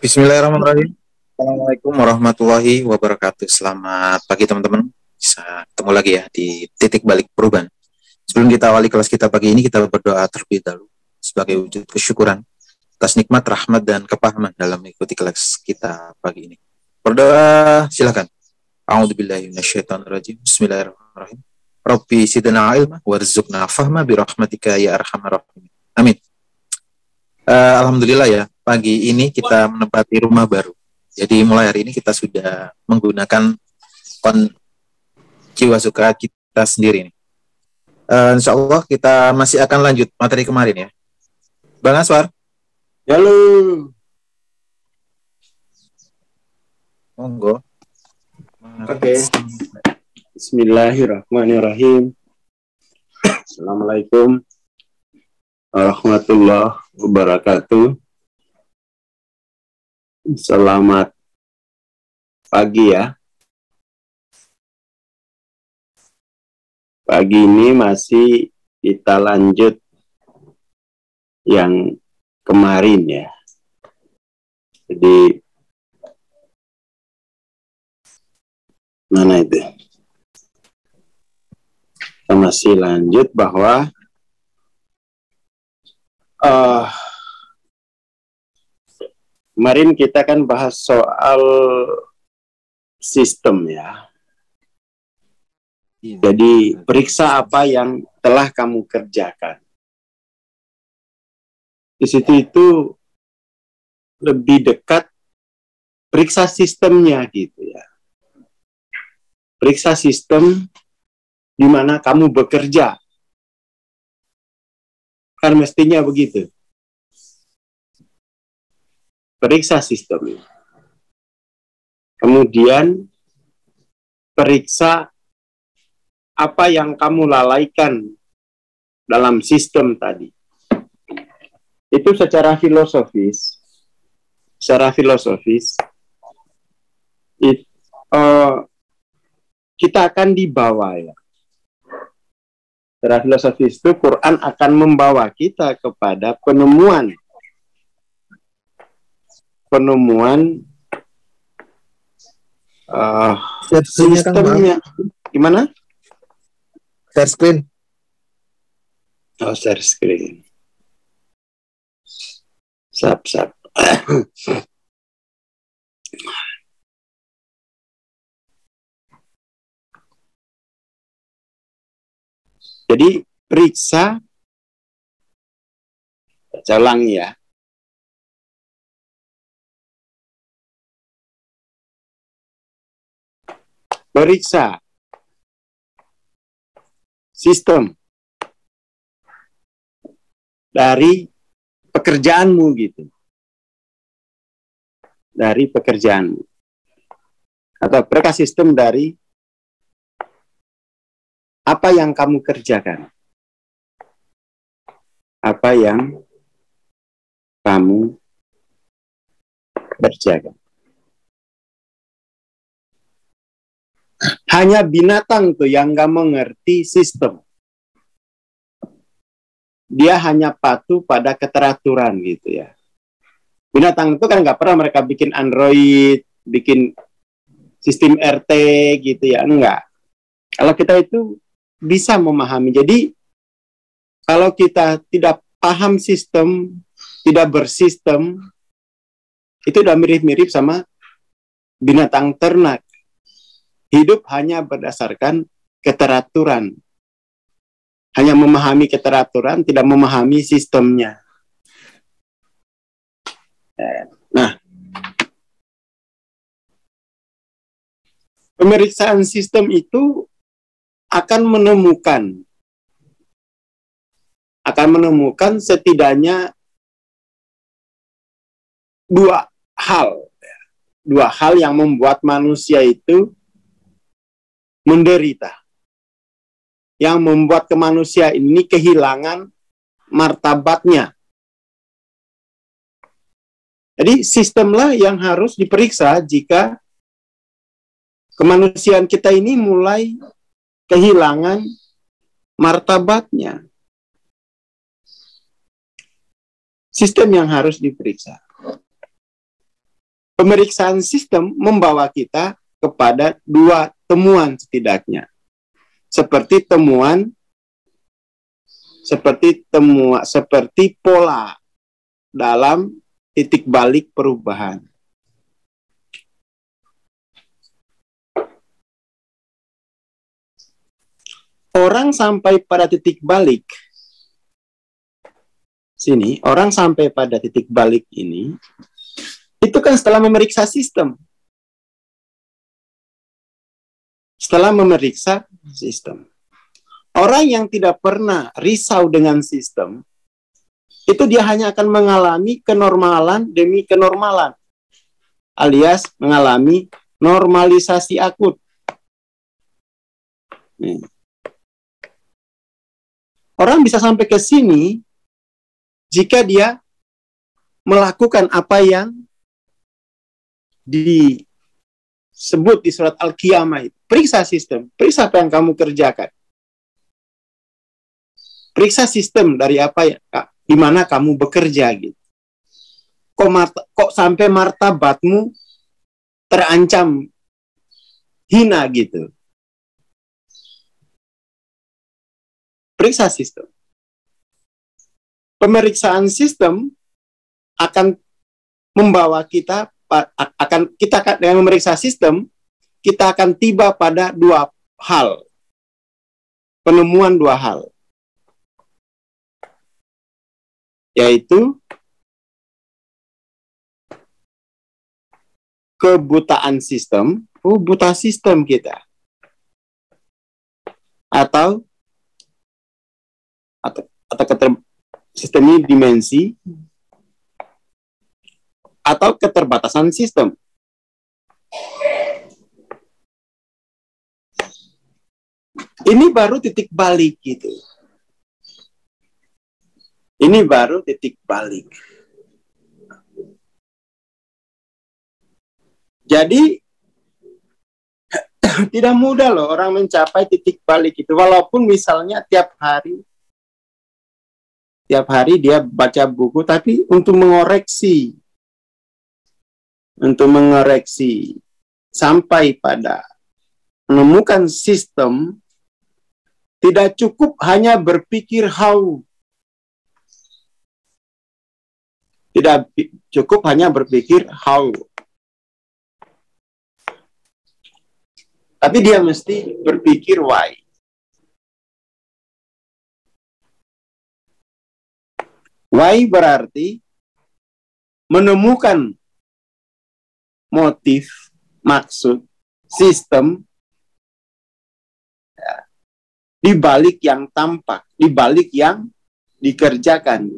Bismillahirrahmanirrahim. Assalamualaikum warahmatullahi wabarakatuh. Selamat pagi teman-teman. Bisa ketemu lagi ya di titik balik perubahan. Sebelum kita awali kelas kita pagi ini, kita berdoa terlebih dahulu sebagai wujud kesyukuran atas nikmat, rahmat, dan kepahaman dalam mengikuti kelas kita pagi ini. Berdoa, silakan. A'udzubillahi minasyaitonirrajim. Bismillahirrahmanirrahim. Rabbi zidna ilma warzuqna fahma birahmatika ya arhamar rahimin. Amin. Alhamdulillah ya, pagi ini kita menempati rumah baru. Jadi mulai hari ini kita sudah menggunakan jiwa suka kita sendiri nih. Insya Allah kita masih akan lanjut materi kemarin ya. Bang Aswar. Halo. Monggo. Oke. Bismillahirrahmanirrahim. Assalamualaikum warahmatullahi wabarakatuh. Selamat pagi ya. Pagi ini masih kita lanjut yang kemarin ya. Jadi mana itu? Kita masih lanjut bahwa kemarin kita kan bahas soal sistem ya. Jadi periksa apa yang telah kamu kerjakan. Di situ itu lebih dekat periksa sistemnya gitu ya. Periksa sistem di mana kamu bekerja. Kan mestinya begitu. Periksa sistem. Kemudian periksa apa yang kamu lalaikan dalam sistem tadi. Itu secara filosofis. Kita akan dibawa ya. Secara filosofis itu Quran akan membawa kita kepada penemuan sistemnya. Gimana? Share screen. Oh, share screen. Sap. Jadi periksa, saya ulangi ya. Periksa sistem dari pekerjaanmu gitu. Dari pekerjaanmu. Atau periksa sistem dari apa yang kamu kerjakan. Apa yang kamu kerjakan. Hanya binatang tuh yang nggak mengerti sistem. Dia hanya patuh pada keteraturan gitu ya. Binatang itu kan nggak pernah mereka bikin Android, bikin sistem RT gitu ya, enggak. Kalau kita itu bisa memahami. Jadi kalau kita tidak paham sistem, tidak bersistem, itu udah mirip-mirip sama binatang ternak. Hidup hanya berdasarkan keteraturan. Hanya memahami keteraturan, tidak memahami sistemnya. Nah, pemeriksaan sistem itu akan menemukan setidaknya dua hal yang membuat manusia itu menderita, yang membuat manusia ini kehilangan martabatnya. Jadi sistemlah yang harus diperiksa jika kemanusiaan kita ini mulai kehilangan martabatnya. Sistem yang harus diperiksa. pemeriksaan sistem membawa kita kepada dua temuan setidaknya. Seperti pola dalam titik balik perubahan. Orang sampai pada titik balik sini, orang sampai pada titik balik ini, itu kan setelah memeriksa sistem. Setelah memeriksa sistem. Orang yang tidak pernah risau dengan sistem, itu dia hanya akan mengalami kenormalan demi kenormalan, alias mengalami normalisasi akut. Orang bisa sampai ke sini jika dia melakukan apa yang disebut di surat Al-Qiyamah itu. Periksa sistem, periksa apa yang kamu kerjakan. Periksa sistem dari apa ya, di mana kamu bekerja gitu. Kok sampai martabatmu terancam hina gitu. Periksa sistem. Pemeriksaan sistem akan membawa kita dengan memeriksa sistem, kita akan tiba pada dua hal. Penemuan dua hal. Yaitu kebutaan sistem, buta sistem kita. Atau sistem ini dimensi, atau keterbatasan sistem. Ini baru titik balik gitu. Ini baru titik balik. Jadi tidak mudah loh orang mencapai titik balik itu. Walaupun misalnya tiap hari dia baca buku, tapi untuk mengoreksi sampai pada menemukan sistem, tidak cukup hanya berpikir how. Tidak cukup hanya berpikir how. Tapi dia mesti berpikir why. Why berarti menemukan motif, maksud, sistem ya, di balik yang tampak, di balik yang dikerjakan.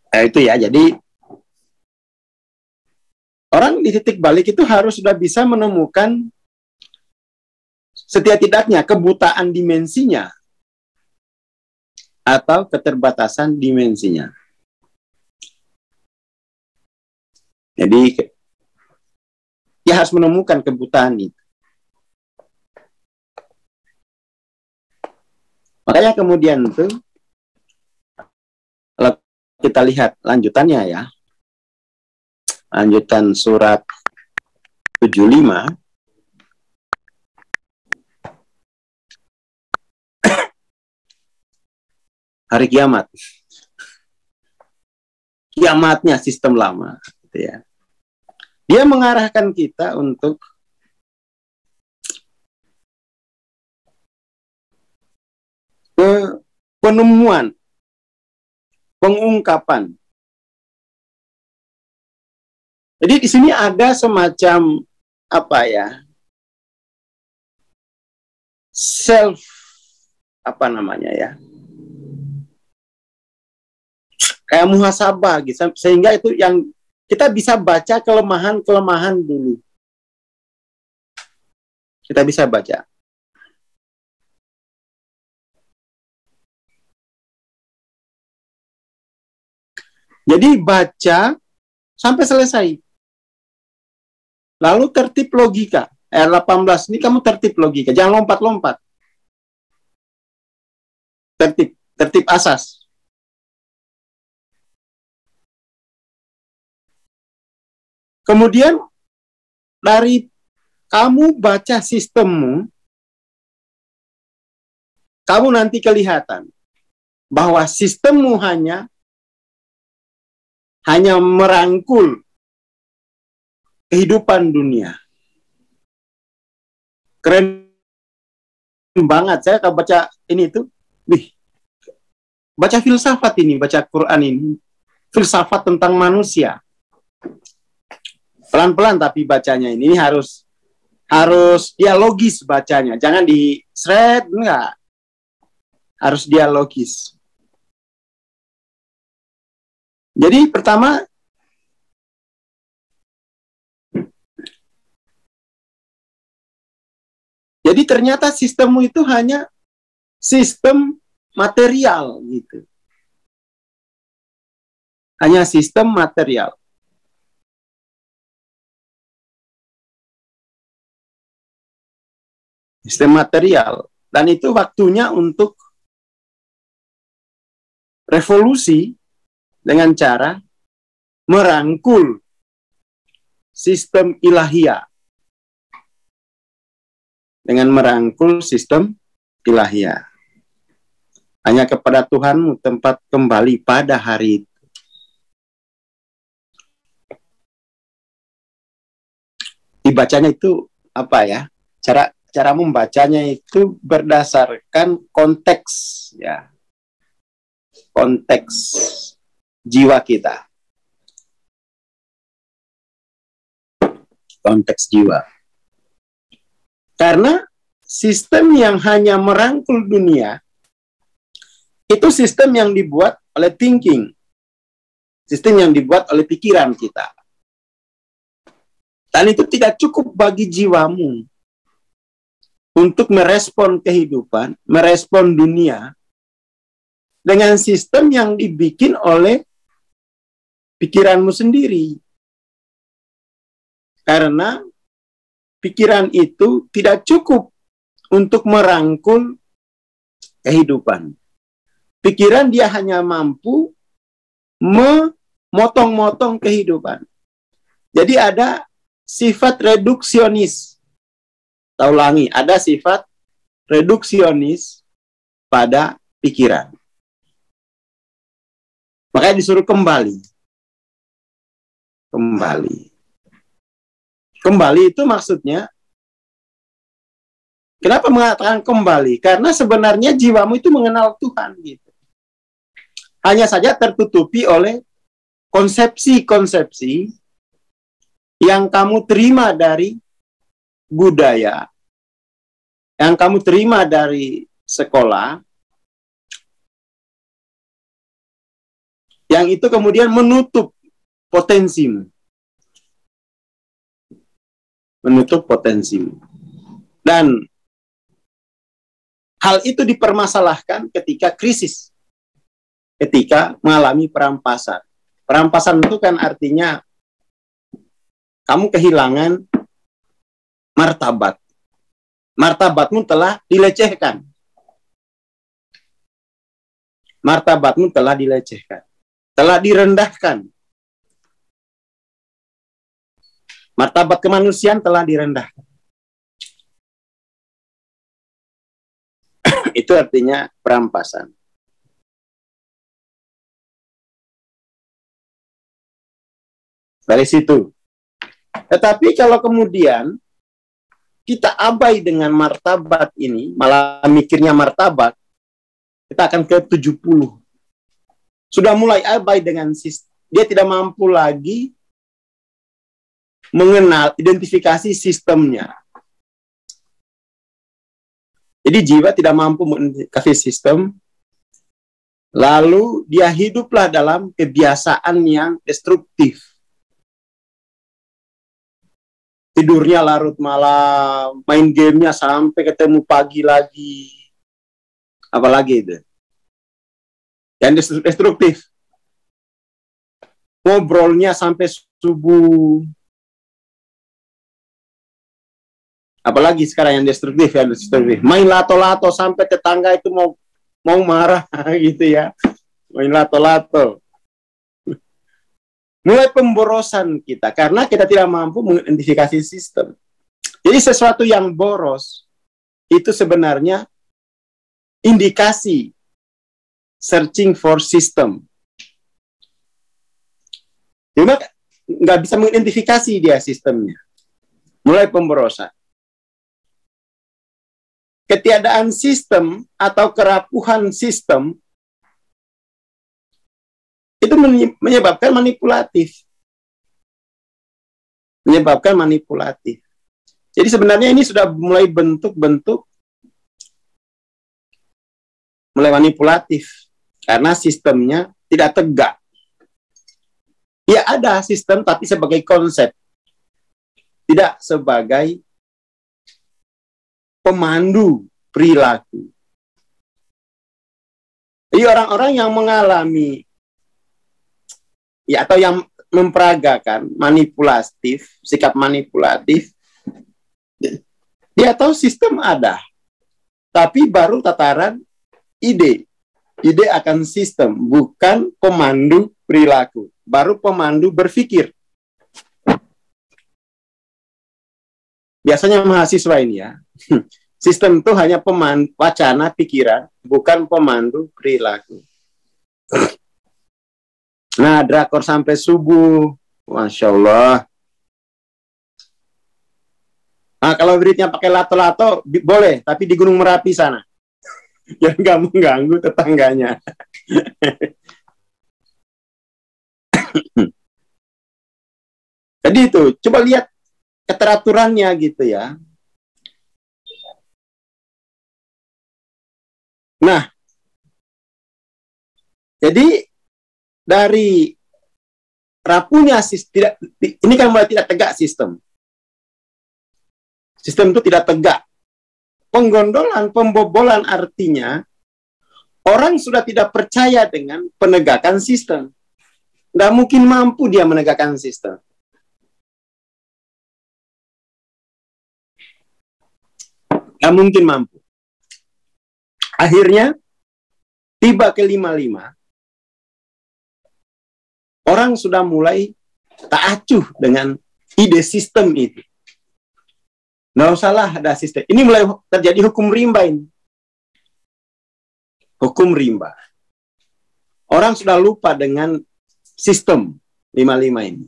Nah, itu ya, jadi orang di titik balik itu harus sudah bisa menemukan setidak-tidaknya kebutaan dimensinya atau keterbatasan dimensinya. Jadi dia harus menemukan kebutaan itu. Makanya kemudian itu, kalau kita lihat lanjutannya ya, lanjutan surat 75, hari kiamat, kiamatnya sistem lama, gitu ya. Dia mengarahkan kita untuk ke penemuan, pengungkapan. Jadi di sini ada semacam apa ya, self apa namanya ya, kayak muhasabah gitu, sehingga itu yang kita bisa baca kelemahan-kelemahan dulu. Kita bisa baca. Jadi baca sampai selesai. Lalu tertib logika. Ayat 18 ini kamu tertib logika, jangan lompat-lompat. tertib asas. Kemudian dari kamu baca sistemmu, kamu nanti kelihatan bahwa sistemmu hanya merangkul kehidupan dunia. Keren banget. Saya kalau baca ini tuh, baca filsafat ini, baca Quran ini, filsafat tentang manusia. Pelan-pelan tapi bacanya ini harus dialogis bacanya, jangan di thread, enggak. Harus dialogis. Jadi pertama, jadi ternyata sistemmu itu hanya sistem material gitu. Hanya sistem material. Sistem material. Dan itu waktunya untuk revolusi dengan cara merangkul sistem ilahiyah. Dengan merangkul sistem ilahiyah. Hanya kepada Tuhanmu tempat kembali pada hari itu. Dibacanya itu apa ya? Cara membacanya itu berdasarkan konteks ya. Konteks jiwa kita. Konteks jiwa. Karena sistem yang hanya merangkul dunia itu sistem yang dibuat oleh thinking. Sistem yang dibuat oleh pikiran kita. Dan itu tidak cukup bagi jiwamu untuk merespon kehidupan, merespon dunia dengan sistem yang dibikin oleh pikiranmu sendiri. Karena pikiran itu tidak cukup untuk merangkul kehidupan. Pikiran dia hanya mampu memotong-motong kehidupan. Jadi ada sifat reduksionis. Saya ulangi, ada sifat reduksionis pada pikiran. Makanya disuruh kembali. Kembali itu maksudnya, kenapa mengatakan kembali? Karena sebenarnya jiwamu itu mengenal Tuhan gitu. Hanya saja tertutupi oleh konsepsi-konsepsi yang kamu terima dari budaya, yang kamu terima dari sekolah, yang itu kemudian menutup potensimu. Dan hal itu dipermasalahkan ketika krisis, ketika mengalami perampasan. Perampasan itu kan artinya kamu kehilangan martabat. Martabatmu telah dilecehkan. Martabatmu telah dilecehkan. Telah direndahkan. Martabat kemanusiaan telah direndahkan. Itu artinya perampasan. Dari situ. Tetapi kalau kemudian kita abai dengan martabat ini, malah mikirnya martabat, kita akan ke 70. Sudah mulai abai dengan sistem. Dia tidak mampu lagi mengenal, identifikasi sistemnya. Jadi jiwa tidak mampu mengendalikan sistem, lalu dia hiduplah dalam kebiasaan yang destruktif. Tidurnya larut malam, main gamenya sampai ketemu pagi lagi. Apalagi itu. Yang destruktif. Ngobrolnya sampai subuh. Apalagi sekarang yang destruktif. Main lato-lato sampai tetangga itu mau mau marah gitu ya, main lato-lato. Mulai pemborosan kita karena kita tidak mampu mengidentifikasi sistem. Jadi sesuatu yang boros itu sebenarnya indikasi searching for system. Cuma nggak bisa mengidentifikasi dia sistemnya. Mulai pemborosan. Ketiadaan sistem atau kerapuhan sistem itu menyebabkan manipulatif. Menyebabkan manipulatif. Jadi sebenarnya ini sudah mulai bentuk-bentuk mulai manipulatif karena sistemnya tidak tegak. Ya ada sistem tapi sebagai konsep, tidak sebagai pemandu perilaku. Jadi orang-orang yang mengalami ya atau yang memperagakan manipulatif, sikap manipulatif, dia tahu sistem ada, tapi baru tataran ide akan sistem, bukan pemandu perilaku, baru pemandu berpikir. Biasanya mahasiswa ini ya, sistem itu hanya pemandu wacana pikiran, bukan pemandu perilaku. Nah, drakor sampai subuh, Masya Allah. Nah, kalau beritnya pakai lato-lato, boleh, tapi di Gunung Merapi sana. Yang nggak mengganggu tetangganya. Jadi itu, coba lihat keteraturannya gitu ya. Nah, jadi dari rapuhnya sistem, ini kan mulai tidak tegak sistem. Sistem itu tidak tegak. Penggondolan, pembobolan artinya orang sudah tidak percaya dengan penegakan sistem. Nggak mungkin mampu dia menegakkan sistem. Nggak mungkin mampu. Akhirnya, tiba ke 55, orang sudah mulai tak acuh dengan ide sistem itu. Nggak usahlah ada sistem. Ini mulai terjadi hukum rimba ini. Hukum rimba. Orang sudah lupa dengan sistem 55 ini.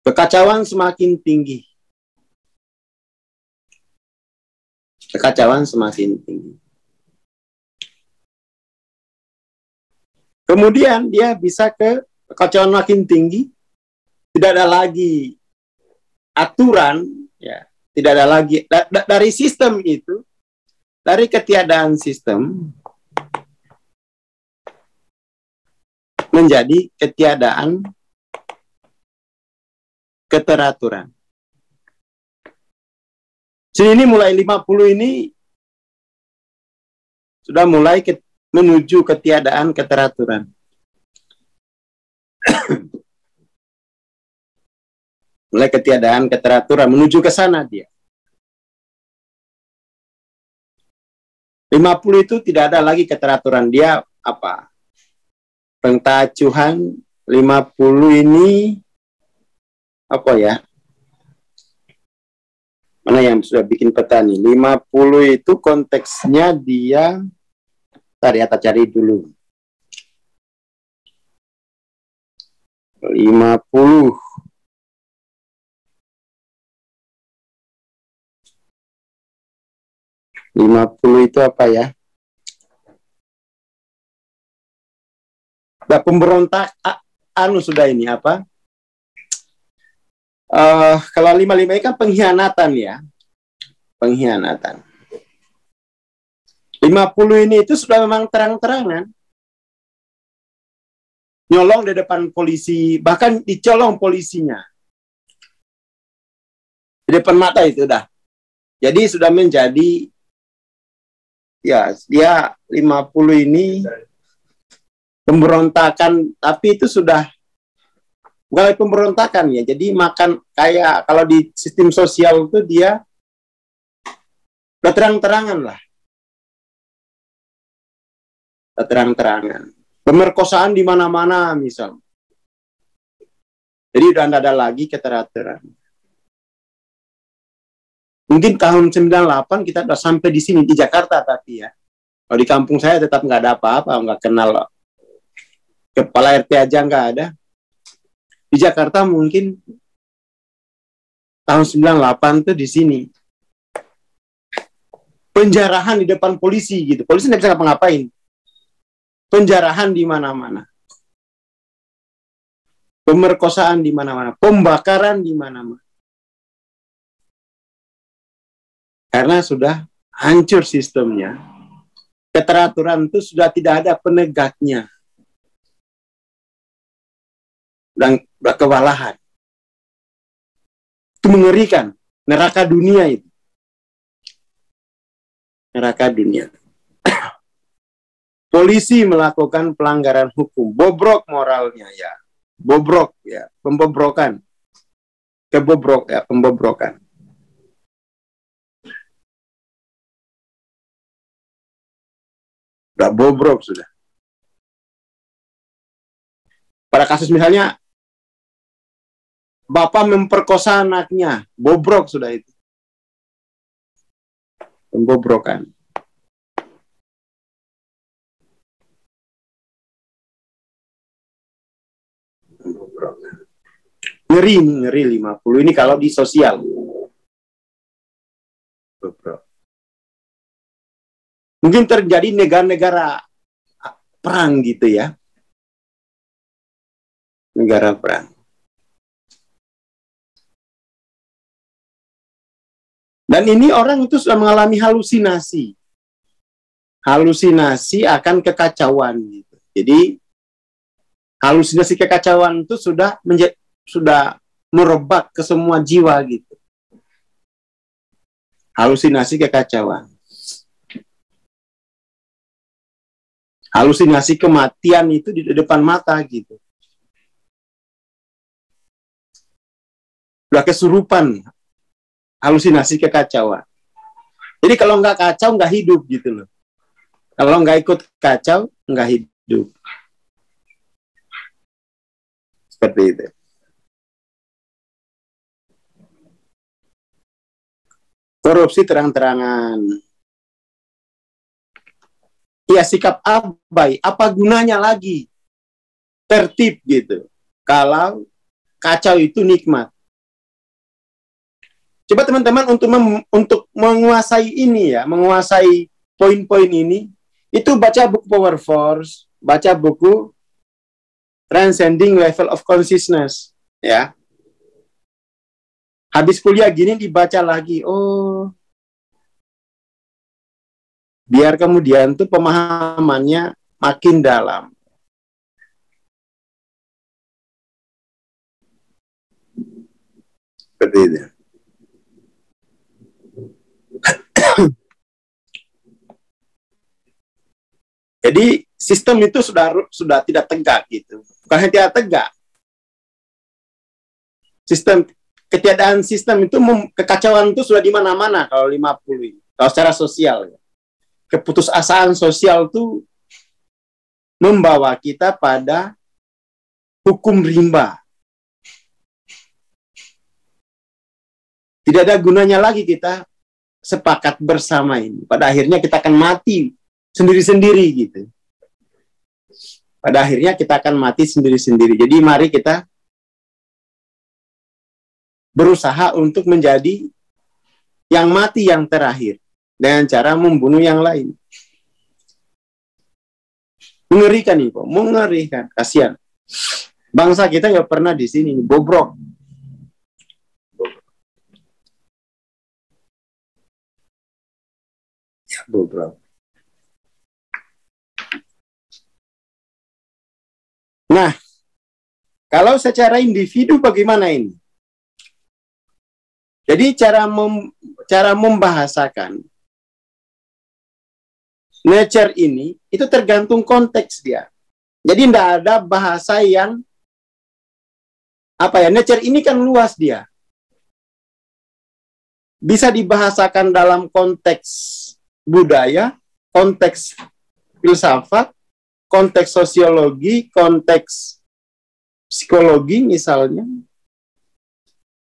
Kekacauan semakin tinggi. Kekacauan semakin tinggi. Kemudian dia bisa ke kekacauan makin tinggi. Tidak ada lagi aturan, ya, tidak ada lagi dari sistem itu, dari ketiadaan sistem menjadi ketiadaan keteraturan. Jadi ini mulai 50 ini sudah mulai menuju ketiadaan keteraturan. Mulai ketiadaan keteraturan, menuju ke sana dia. 50 itu tidak ada lagi keteraturan. Dia apa? Pengtacuhan 50 ini apa ya? Mana yang sudah bikin peta nih? 50 itu konteksnya dia, tadi kita cari dulu. 50 itu apa ya? Nah, pemberontak sudah ini apa? Kalau 55 ini kan pengkhianatan ya. Pengkhianatan. 50 ini itu sudah memang terang-terangan. Nyolong di depan polisi, bahkan dicolong polisinya. Di depan mata itu dah. Jadi sudah menjadi ya, dia 50 ini pemberontakan, tapi itu sudah bukan pemberontakan ya. Jadi makan kayak kalau di sistem sosial itu dia udah terang-terangan lah. terang-terangan. Pemerkosaan di mana-mana misal. Jadi udah tidak ada lagi keteraturan. Mungkin tahun 98 kita udah sampai di sini, di Jakarta tapi ya. Kalau di kampung saya tetap nggak ada apa-apa, nggak kenal kepala RT aja nggak ada. Di Jakarta mungkin tahun 98 tuh di sini. Penjarahan di depan polisi gitu. Polisi nggak bisa ngapa-ngapain. Penjarahan di mana-mana. Pemerkosaan di mana-mana. Pembakaran di mana-mana. Karena sudah hancur sistemnya. Keteraturan itu sudah tidak ada penegaknya. Dan kewalahan. Itu mengerikan. Neraka dunia itu. Neraka dunia. Polisi melakukan pelanggaran hukum. Bobrok moralnya ya. Bobrok ya. Pembobrokan. Kebobrok ya. Pembobrokan. Udah bobrok sudah. Pada kasus misalnya bapak memperkosa anaknya, bobrok sudah itu. Pembobrokan. Ngeri 50 ini kalau di sosial. Bobrok. Mungkin terjadi negara-negara perang gitu ya. Negara perang. Dan ini orang itu sudah mengalami halusinasi. Halusinasi akan kekacauan gitu. Jadi halusinasi kekacauan itu sudah merebak ke semua jiwa gitu. Halusinasi kekacauan. Halusinasi kematian itu di depan mata gitu. Udah kesurupan. Halusinasi kekacauan. Jadi kalau nggak kacau, nggak hidup gitu loh. Kalau nggak ikut kacau, nggak hidup. Seperti itu. Korupsi terang-terangan. Ya sikap abai, apa gunanya lagi? Tertib gitu. Kalau kacau itu nikmat. Coba teman-teman untuk menguasai ini ya, menguasai poin-poin ini, itu baca buku Power Force, baca buku Transcending Level of Consciousness, ya. Habis kuliah gini dibaca lagi, oh, biar kemudian tuh pemahamannya makin dalam. Seperti itu. Jadi sistem itu sudah tidak tegak gitu. Bukan hanya tidak tegak. Ketiadaan sistem itu kekacauan itu sudah di mana-mana kalau 50 ini. Kalau secara sosial ya. Keputusasaan sosial itu membawa kita pada hukum rimba. Tidak ada gunanya lagi kita sepakat bersama ini. Pada akhirnya kita akan mati sendiri-sendiri gitu. Pada akhirnya kita akan mati sendiri-sendiri. Jadi mari kita berusaha untuk menjadi yang mati yang terakhir dengan cara membunuh yang lain. Mengerikan nih, mengerikan. Kasihan. Bangsa kita nggak pernah di sini, bobrok. Ya, bobrok. Nah, kalau secara individu bagaimana ini? Jadi cara membahasakan nature ini itu tergantung konteks dia. Jadi tidak ada bahasa yang nature ini kan luas dia. Bisa dibahasakan dalam konteks budaya, konteks filsafat, konteks sosiologi, konteks psikologi misalnya.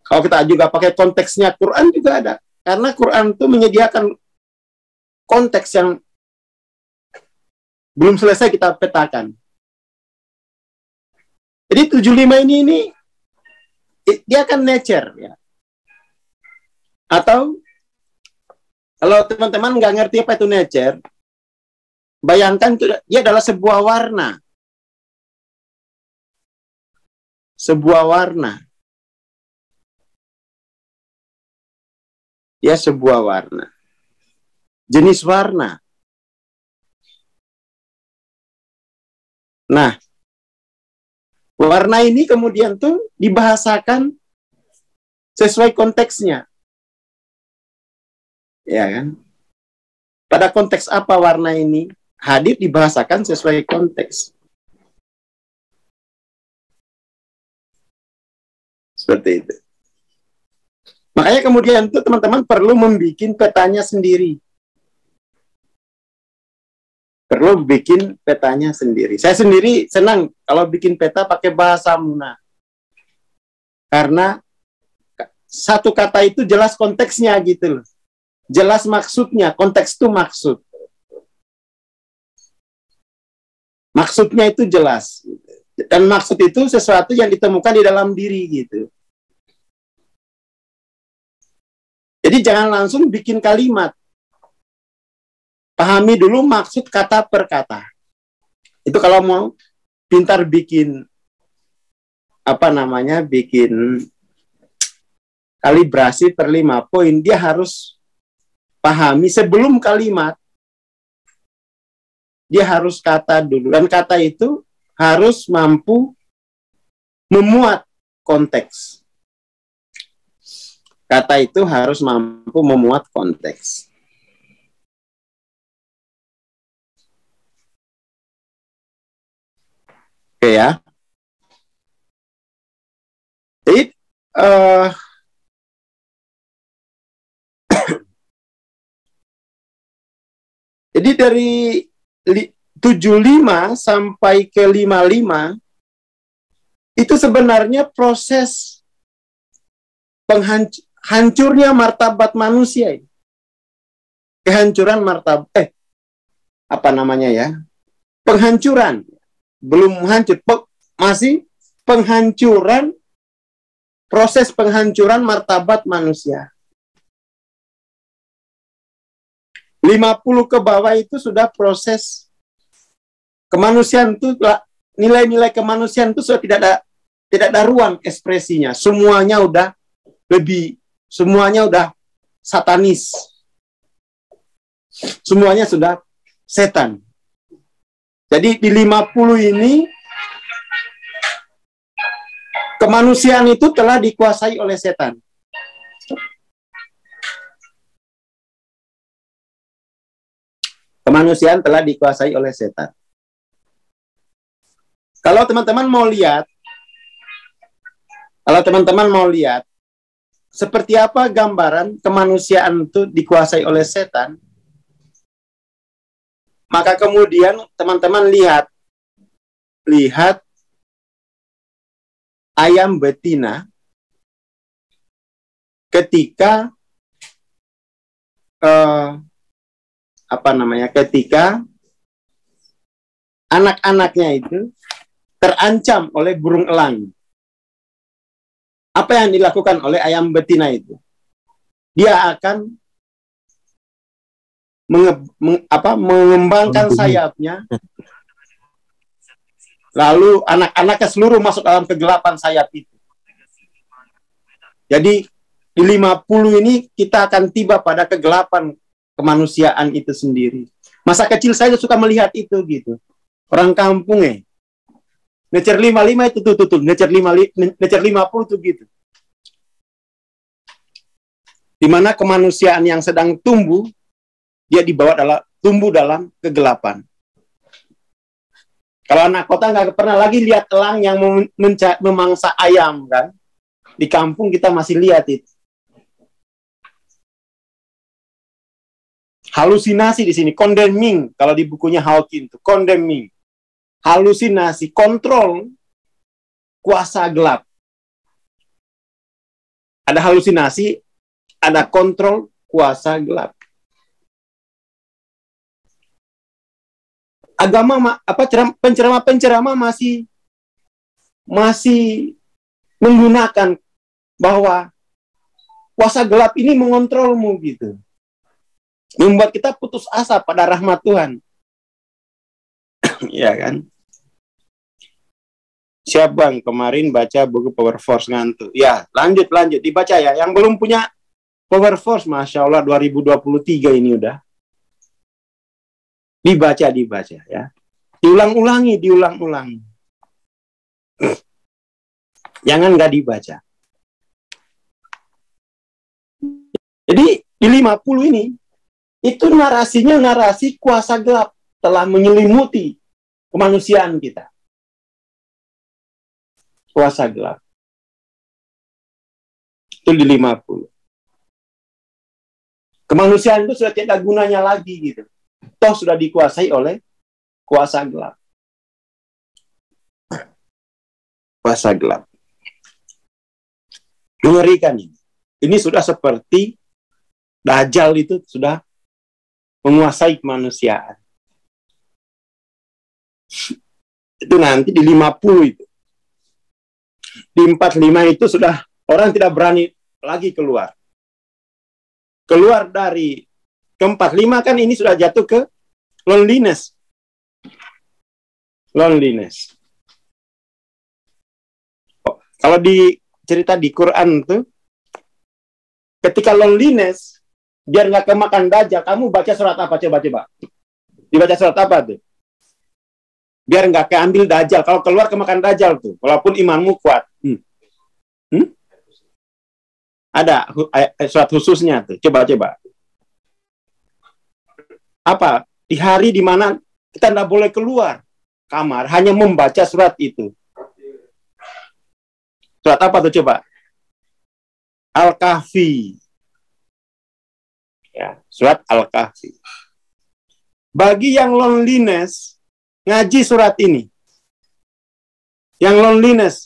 Kalau kita juga pakai konteksnya Quran juga ada. Karena Quran itu menyediakan konteks yang belum selesai kita petakan. Jadi 75 ini dia akan nature ya. Atau kalau teman-teman nggak ngerti apa itu nature, bayangkan dia adalah sebuah warna. Sebuah warna. Ya, sebuah warna. Jenis warna. Nah, warna ini kemudian tuh dibahasakan sesuai konteksnya. Ya kan? Pada konteks apa warna ini hadir dibahasakan sesuai konteks. Seperti itu. Makanya kemudian itu teman-teman perlu membuat petanya sendiri. Perlu bikin petanya sendiri. Saya sendiri senang kalau bikin peta pakai bahasa Muna. Karena satu kata itu jelas konteksnya gitu loh. Jelas maksudnya, konteks itu maksud. Maksudnya itu jelas. Dan maksud itu sesuatu yang ditemukan di dalam diri gitu. Jadi jangan langsung bikin kalimat. Pahami dulu maksud kata per kata. Itu kalau mau pintar bikin bikin kalibrasi per 5 poin, dia harus pahami sebelum kalimat. Dia harus kata dulu. Dan kata itu harus mampu memuat konteks. Kata itu harus mampu memuat konteks. Oke ya. Jadi dari 75 sampai ke 55 itu sebenarnya proses hancurnya martabat manusia. Kehancuran martabat penghancuran. Belum hancur, masih penghancuran, proses penghancuran martabat manusia. 50 ke bawah itu sudah proses kemanusiaan itu, nilai-nilai kemanusiaan itu sudah tidak ada ruang ekspresinya. Semuanya udah satanis. Semuanya sudah setan. Jadi di 50 ini kemanusiaan itu telah dikuasai oleh setan. Kemanusiaan telah dikuasai oleh setan. Kalau teman-teman mau lihat seperti apa gambaran kemanusiaan itu dikuasai oleh setan, maka kemudian teman-teman lihat ayam betina ketika ketika anak-anaknya itu terancam oleh burung elang. Apa yang dilakukan oleh ayam betina itu? Dia akan mengembangkan sayapnya, lalu anak-anaknya seluruh masuk dalam kegelapan sayap itu. Jadi di 50 ini kita akan tiba pada kegelapan kemanusiaan itu sendiri. Masa kecil saya suka melihat itu gitu. Orang kampung Nature 55 itu tuh. Nature 50 tuh gitu. Di mana kemanusiaan yang sedang tumbuh, dia tumbuh dalam kegelapan. Kalau anak kota nggak pernah lagi lihat elang yang memangsa ayam kan. Di kampung kita masih lihat itu. Halusinasi di sini, condemning kalau di bukunya Hawking itu, condemning. halusinasi, kontrol kuasa gelap. Ada halusinasi, ada kontrol kuasa gelap. Agama penceramah masih menggunakan bahwa kuasa gelap ini mengontrolmu gitu. Membuat kita putus asa pada rahmat Tuhan. Ya kan? Siap Bang, kemarin baca buku Power Force ngantuk. Ya, lanjut dibaca ya. Yang belum punya Power Force, Masya Allah 2023 ini udah. Dibaca ya. Diulang-ulangi. Jangan nggak dibaca. Jadi di 50 ini, itu narasinya narasi kuasa gelap telah menyelimuti kemanusiaan kita. Kuasa gelap. Itu di 50. Kemanusiaan itu sudah tidak gunanya lagi gitu. Toh sudah dikuasai oleh kuasa gelap. Kuasa gelap. Mengerikan ini. Ini sudah seperti Dajjal itu sudah menguasai kemanusiaan. Itu nanti di 50 itu. Di 45 itu sudah orang tidak berani lagi keluar. Keluar dari ke 45 kan ini sudah jatuh ke loneliness. Kalau di cerita di Quran tuh, ketika loneliness, biar nggak kemakan Dajjal, kamu baca surat apa? Coba. Dibaca surat apa tuh? Biar nggak keambil Dajjal. Kalau keluar kemakan Dajjal tuh, walaupun imanmu kuat. Ada surat khususnya tuh. Coba. Apa? Di hari di mana kita tidak boleh keluar kamar, hanya membaca surat itu. Surat apa tuh coba? Al-Kahfi. Ya, surat Al-Kahfi. Bagi yang loneliness, ngaji surat ini. Yang loneliness.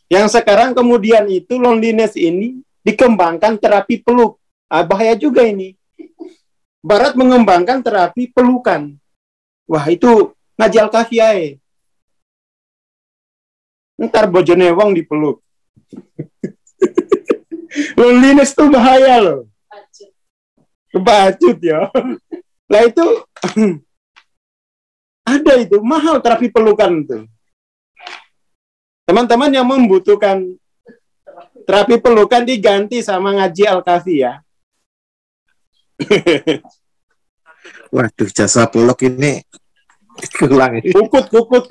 Yang sekarang kemudian itu loneliness ini dikembangkan terapi peluk. Bahaya juga ini. Barat mengembangkan terapi pelukan. Wah, itu ngaji Al-Kahfi aja. Ntar bojone wong dipeluk. Loneliness itu bahaya loh. Kebacut ya. Lah itu ada itu mahal terapi pelukan itu. Teman-teman yang membutuhkan terapi pelukan diganti sama ngaji Al-Kahfi ya. Waduh, jasa peluk ini kurang. Kukut.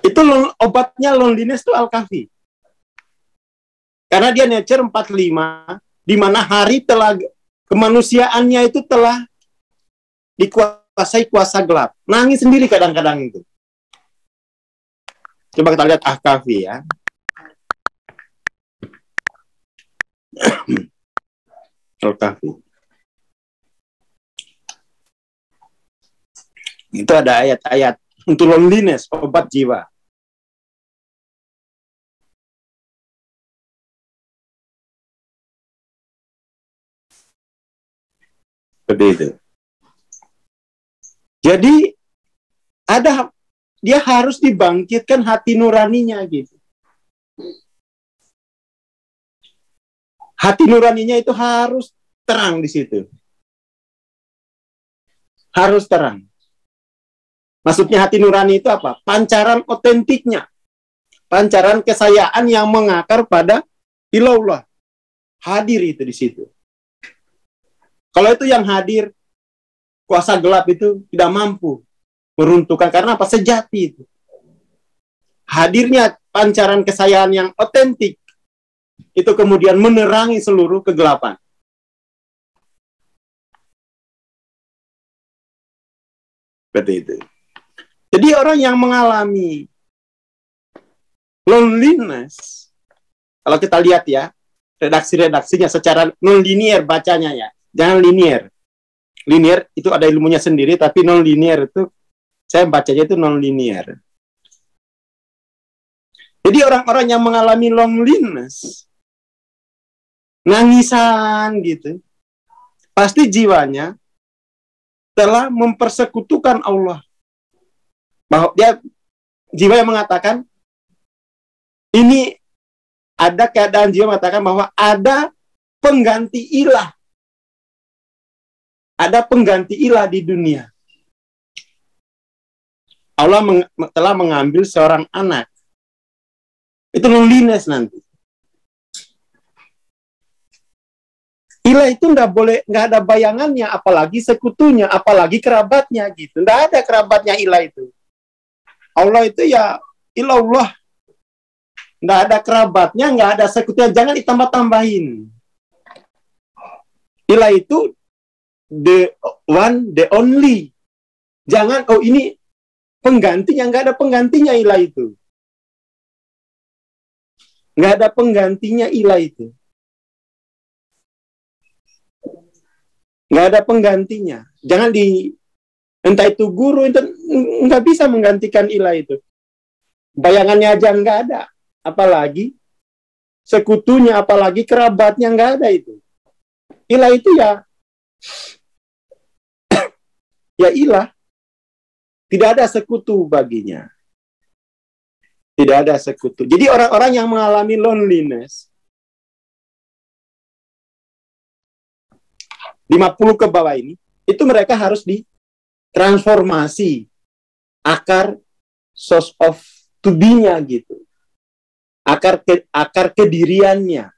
Itu obatnya loneliness itu Al-Kahfi. Karena dia nature 45, di mana hari telah kemanusiaannya itu telah dikuasai kuasa gelap. Nangis sendiri kadang-kadang itu. Coba kita lihat Al-Kahfi ya. Al-Kahfi. Itu ada ayat-ayat untuk loneliness, obat jiwa. Seperti itu. Jadi dia harus dibangkitkan hati nuraninya gitu. Hati nuraninya itu harus terang di situ. Harus terang. Maksudnya hati nurani itu apa? Pancaran otentiknya. Pancaran kesayaan yang mengakar pada ilallah. Hadir itu di situ. Kalau itu yang hadir, kuasa gelap itu tidak mampu meruntuhkan. Karena apa? Sejati itu. Hadirnya pancaran kesayaan yang otentik itu kemudian menerangi seluruh kegelapan. Seperti itu. Jadi orang yang mengalami loneliness, kalau kita lihat ya, redaksi-redaksinya secara non-linear bacanya ya, jangan linear. Linear itu ada ilmunya sendiri, tapi non linear itu saya bacanya itu non linear. Jadi orang-orang yang mengalami loneliness, nangisan gitu, pasti jiwanya telah mempersekutukan Allah. Bahwa dia jiwa yang mengatakan ini ada keadaan jiwa mengatakan bahwa ada pengganti ilah. Ada pengganti ilah di dunia. Allah telah mengambil seorang anak. Itu loneliness nanti. Ilah itu nggak ada bayangannya, apalagi sekutunya, apalagi kerabatnya gitu. Nggak ada kerabatnya ilah itu. Allah itu ya ilallah. Nggak ada kerabatnya, nggak ada sekutunya. Jangan ditambah-tambahin. Ilah itu the one, the only. Jangan, oh ini penggantinya, nggak ada penggantinya ilah itu. Nggak ada penggantinya ilah itu. Nggak ada penggantinya. Jangan entah itu guru, nggak bisa menggantikan ilah itu. Bayangannya aja nggak ada. Apalagi sekutunya, apalagi kerabatnya nggak ada itu. Ilah itu ya ilah. Tidak ada sekutu baginya. Tidak ada sekutu. Jadi orang-orang yang mengalami loneliness 50 ke bawah ini, itu mereka harus ditransformasi akar source of to be-nya gitu. Akar kediriannya.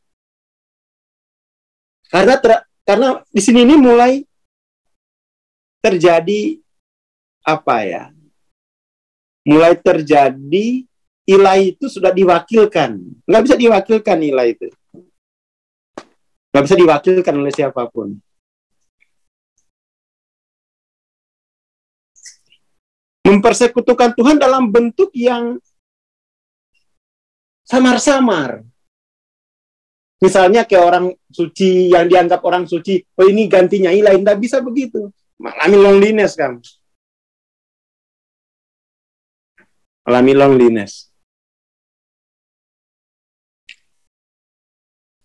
Karena di sini ini mulai terjadi apa ya? Mulai terjadi ilah itu sudah diwakilkan. Nggak bisa diwakilkan ilah itu. Nggak bisa diwakilkan oleh siapapun. Mempersekutukan Tuhan dalam bentuk yang samar-samar. Misalnya kayak orang suci, yang dianggap orang suci, oh ini gantinya ilah, nggak bisa begitu. Alami loneliness kan. Alami loneliness.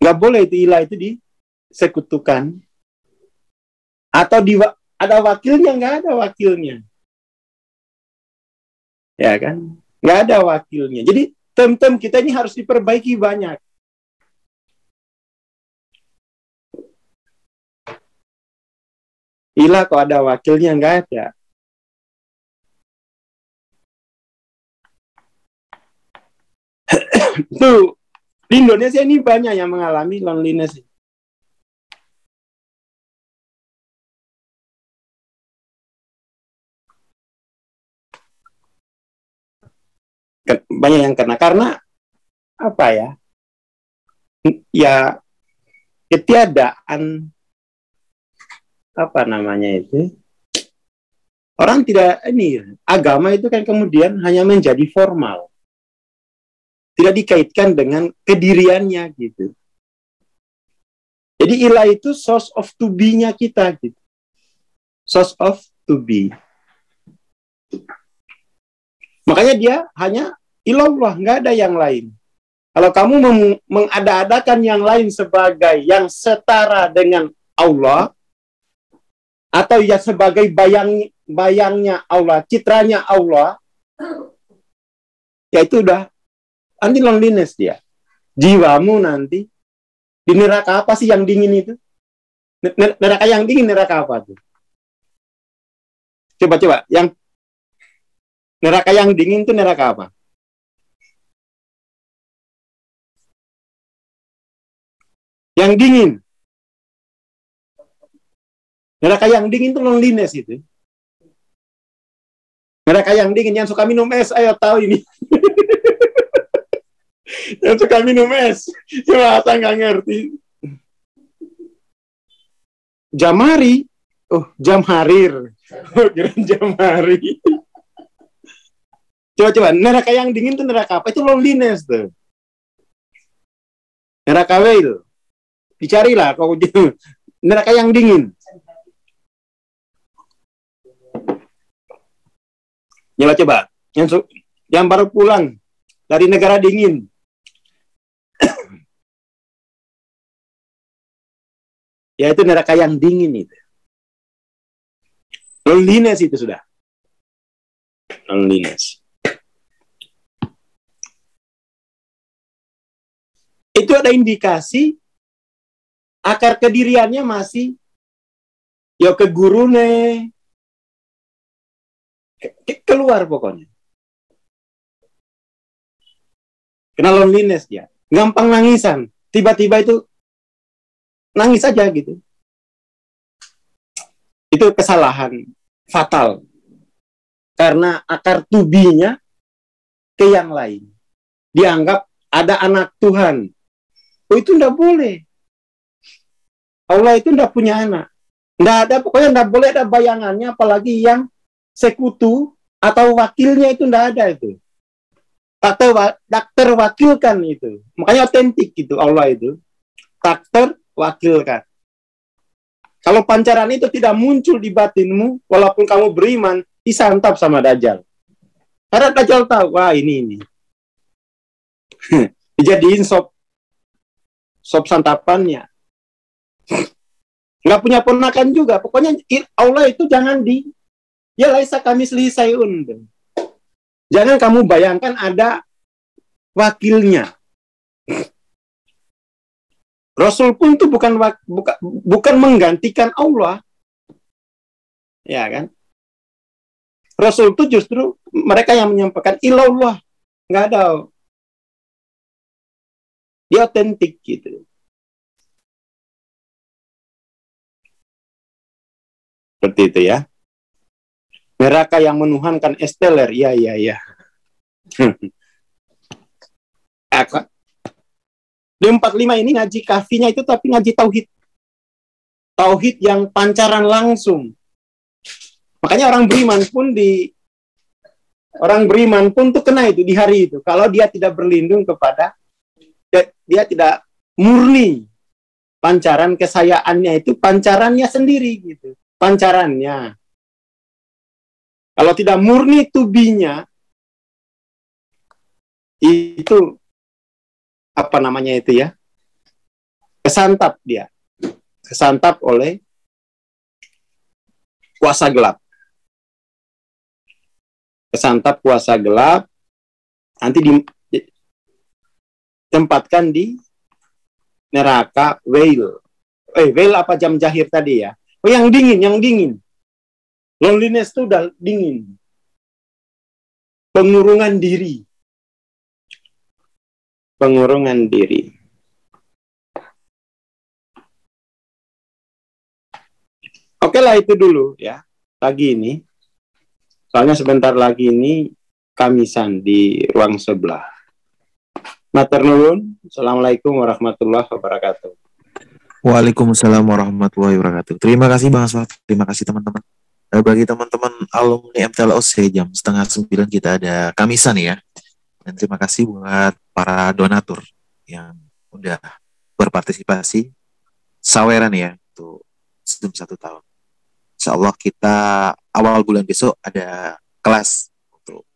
Nggak boleh itu ilah itu disekutukan. Atau ada wakilnya, nggak ada wakilnya. Ya kan? Nggak ada wakilnya. Jadi tem-tem kita ini harus diperbaiki banyak. Ilah kok ada wakilnya, nggak ada. Tuh, di Indonesia ini banyak yang mengalami loneliness. Banyak yang karena apa ya? Ya ketiadaan apa namanya itu? Orang tidak agama itu kan kemudian hanya menjadi formal. Tidak dikaitkan dengan kediriannya gitu. Jadi ilah itu source of to be-nya kita gitu. Source of to be. Makanya dia hanya ilallah, nggak ada yang lain. Kalau kamu mengada-adakan yang lain sebagai yang setara dengan Allah, atau ya sebagai bayangnya Allah, citranya Allah, ya itu udah anti loneliness dia. Jiwamu nanti di neraka apa sih yang dingin itu? Neraka yang dingin, neraka apa tuh? Coba, yang neraka yang dingin itu neraka apa? Yang dingin. Neraka yang dingin itu loneliness itu. Neraka yang dingin, yang suka minum es, ayo tahu ini. Yang suka minum es, cuma saya nggak ngerti. Jamari, jamharir, kira jamari. Coba, neraka yang dingin itu neraka apa? Itu loneliness tuh. Neraka whale. Dicarilah kalau neraka yang dingin. Coba yang baru pulang dari negara dingin. Yaitu neraka yang dingin itu. Loneliness itu sudah. Loneliness. Itu ada indikasi akar kediriannya masih ya ke gurune, keluar pokoknya. Kena loneliness dia. Gampang nangisan. Tiba-tiba itu nangis aja gitu. Itu kesalahan fatal. Karena akar tubinya ke yang lain. Dianggap ada anak Tuhan. Oh, itu enggak boleh. Allah itu enggak punya anak. Enggak ada, pokoknya enggak boleh ada bayangannya, apalagi yang sekutu atau wakilnya itu enggak ada itu. Tak terwakilkan itu. Makanya otentik gitu Allah itu. Tak terwakilkan. Kalau pancaran itu tidak muncul di batinmu, walaupun kamu beriman, disantap sama Dajjal. Karena Dajjal tahu, wah ini. Dijadiin sop santapannya. Nggak punya ponakan juga. Pokoknya Allah itu jangan ya laisa kamislihi syai'un. Jangan kamu bayangkan ada wakilnya. Rasul pun itu bukan menggantikan Allah. Ya kan? Rasul itu justru mereka yang menyampaikan ilallah. Nggak ada. Dia otentik gitu. Seperti itu ya. Neraka yang menuhankan esteller. Ya. Di 45 ini ngaji kafinya itu tapi ngaji tauhid. Tauhid yang pancaran langsung. Makanya orang beriman pun tuh kena itu di hari itu. Kalau dia tidak berlindung kepada, dia tidak murni pancaran kesayaannya itu pancarannya sendiri gitu. Pancarannya. Kalau tidak murni tubinya, itu apa namanya itu ya? Kesantap dia. Kesantap oleh kuasa gelap. Kesantap kuasa gelap, nanti ditempatkan di neraka Wail. Wail apa jam jahir tadi ya? Oh, yang dingin. Loneliness itu udah dingin. Pengurungan diri. Oke lah itu dulu ya. Pagi ini. Soalnya sebentar lagi ini Kamisan di ruang sebelah. Matur nuwun. Assalamualaikum warahmatullahi wabarakatuh. Waalaikumsalam warahmatullahi wabarakatuh. Terima kasih Bang Aswad. Terima kasih teman-teman. Bagi teman-teman alumni MTLOC jam 8:30 kita ada Kamisan ya. Dan terima kasih buat para donatur yang udah berpartisipasi saweran ya untuk Zoom 1 tahun. Insya Allah kita awal bulan besok ada kelas untuk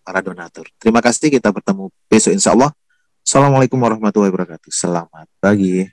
para donatur. Terima kasih, kita bertemu besok insya Allah. Assalamualaikum warahmatullahi wabarakatuh. Selamat pagi.